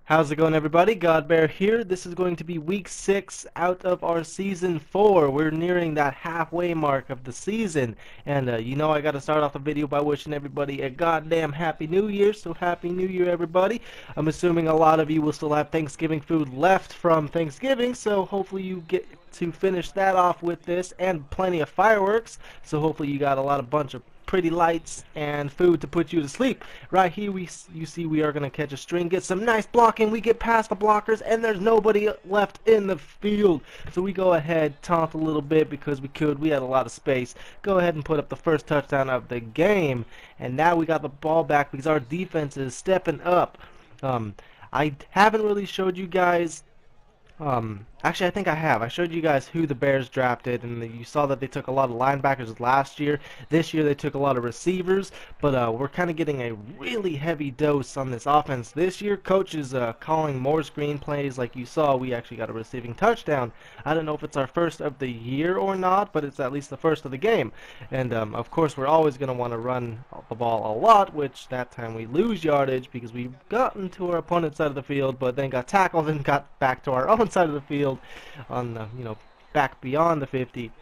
How's it going, everybody? GodBaer here. This is going to be week 6 out of our season 4. We're nearing that halfway mark of the season. And I got to start off the video by wishing everybody a goddamn happy new year. So happy new year, everybody. I'm assuming a lot of you will still have Thanksgiving food left from Thanksgiving. So hopefully you get to finish that off with this and plenty of fireworks. So hopefully you got a bunch of pretty lights and food to put you to sleep. Right here you see we are going to catch a string, get some nice blocking, we get past the blockers, and there's nobody left in the field. So we go ahead, taunt a little bit because we had a lot of space, go ahead and put up the first touchdown of the game, and now we got the ball back because our defense is stepping up. I haven't really showed you guys actually, I think I have. I showed you guys who the Bears drafted, and you saw that they took a lot of linebackers last year. This year they took a lot of receivers, but we're kind of getting a really heavy dose on this offense. This year, coach is calling more screen plays. Like you saw, we actually got a receiving touchdown. I don't know if it's our first of the year or not, but it's at least the first of the game. And, of course, we're always going to want to run the ball a lot, which that time we lose yardage because we got into our opponent's side of the field, but then got tackled and got back to our own side of the field on the, back beyond the 50.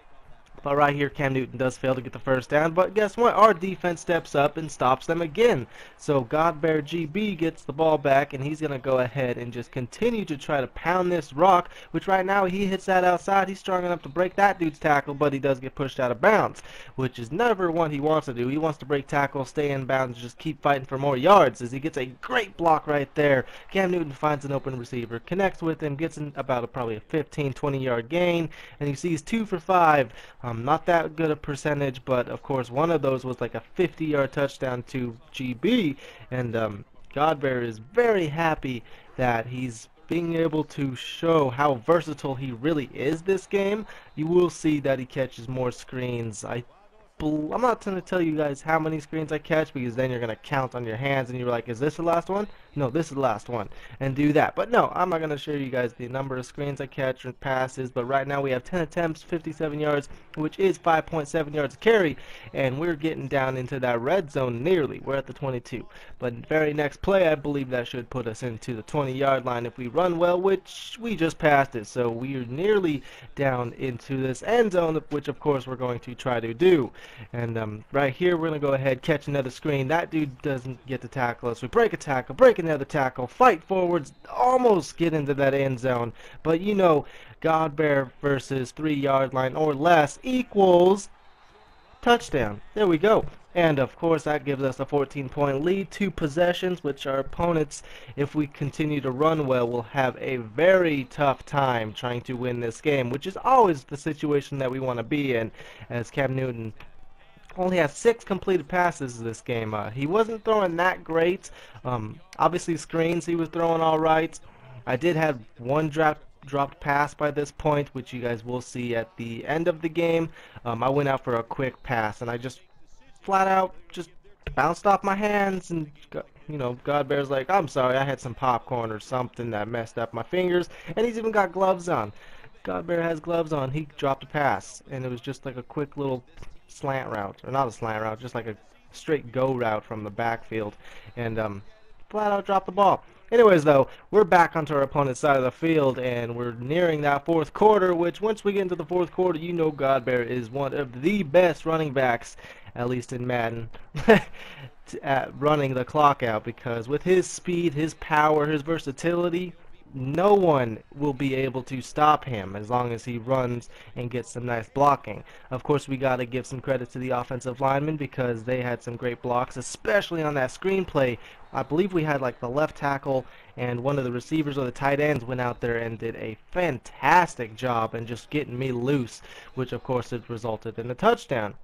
But right here, Cam Newton does fail to get the first down. But guess what? Our defense steps up and stops them again. So GodBaer GB gets the ball back, and he's going to go ahead and just continue to try to pound this rock, which right now he hits that outside. He's strong enough to break that dude's tackle, but he does get pushed out of bounds, which is never what he wants to do. He wants to break tackle, stay in bounds, and just keep fighting for more yards as he gets a great block right there. Cam Newton finds an open receiver, connects with him, gets in about probably a 15, 20-yard gain, and you see he's 2 for 5. Not that good a percentage, but of course one of those was like a 50-yard touchdown to GB, and GodBaer is very happy that he's being able to show how versatile he really is this game. You will see that he catches more screens. I'm not going to tell you guys how many screens I catch because then you're going to count on your hands and you're like, is this the last one? No, this is the last one. And do that. But no, I'm not going to show you guys the number of screens I catch and passes. But right now we have 10 attempts, 57 yards, which is 5.7 yards a carry. And we're getting down into that red zone nearly. We're at the 22. But very next play, I believe that should put us into the 20-yard line if we run well, which we just passed it. So we're nearly down into this end zone, which of course we're going to try to do. And right here, we're going to go ahead, catch another screen. That dude doesn't get to tackle us. We break a tackle, break another tackle, fight forwards, almost get into that end zone. But GodBaer versus 3-yard line or less equals touchdown. There we go. And of course that gives us a 14-point lead, 2 possessions, which our opponents, if we continue to run well, will have a very tough time trying to win this game, which is always the situation that we want to be in, as Cam Newton only has 6 completed passes this game. He wasn't throwing that great. Obviously screens he was throwing all right. I did have one dropped pass by this point, which you guys will see at the end of the game. I went out for a quick pass and I just flat out just bounced off my hands, and GodBaer's like, I'm sorry, I had some popcorn or something that messed up my fingers, and he's even got gloves on. GodBaer has gloves on. He dropped a pass and it was just like a quick little slant route, or not a slant route, just like a straight go route from the backfield, and flat out dropped the ball. Anyways, though, we're back onto our opponent's side of the field, and we're nearing that 4th quarter, which once we get into the 4th quarter, GodBaer is one of the best running backs, at least in Madden, at running the clock out, because with his speed, his power, his versatility, no one will be able to stop him as long as he runs and gets some nice blocking. Of course, we got to give some credit to the offensive linemen because they had some great blocks, especially on that screenplay. I believe we had like the left tackle and one of the receivers or the tight ends went out there and did a fantastic job in just getting me loose, which of course it resulted in a touchdown.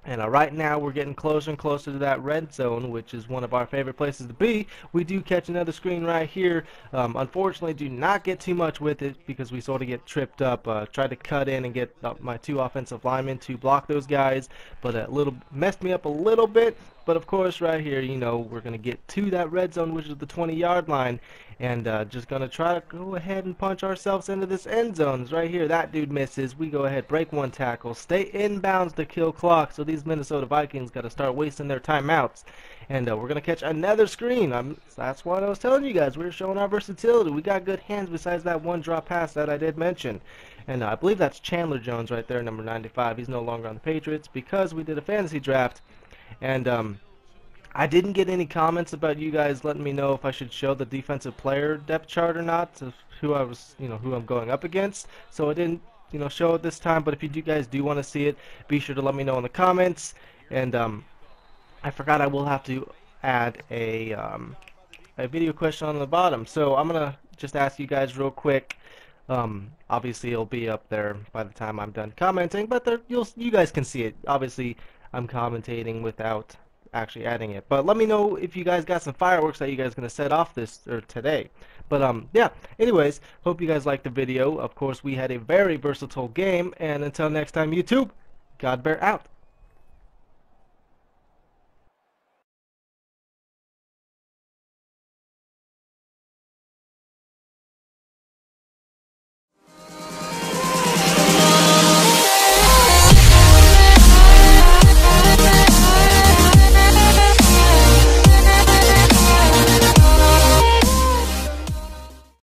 And right now we're getting closer and closer to that red zone, which is one of our favorite places to be. We do catch another screen right here. Unfortunately, do not get too much with it because we sort of get tripped up. Tried to cut in and get my 2 offensive linemen to block those guys, but messed me up a little bit. But of course, right here, we're going to get to that red zone, which is the 20-yard line. and just gonna try to go ahead and punch ourselves into this end zone. It's right here. That dude misses. We go ahead, break one tackle, stay inbounds to kill clock. So these Minnesota Vikings got to start wasting their timeouts, and we're gonna catch another screen. That's what I was telling you guys. We're showing our versatility. We got good hands besides that one drop pass that I did mention. And I believe that's Chandler Jones right there, number 95. He's no longer on the Patriots because we did a fantasy draft. And I didn't get any comments about you guys letting me know if I should show the defensive player depth chart or not, of who I was, who I'm going up against. So I didn't, show it this time. But if you guys do want to see it, be sure to let me know in the comments. And I forgot I will have to add a video question on the bottom. So I'm gonna just ask you guys real quick. Obviously it'll be up there by the time I'm done commenting, but you guys can see it. Obviously I'm commentating without actually adding it. But let me know if you guys got some fireworks that you guys gonna set off today. But yeah, anyways, hope you guys liked the video. Of course, we had a very versatile game, and until next time, YouTube, GodBaer out.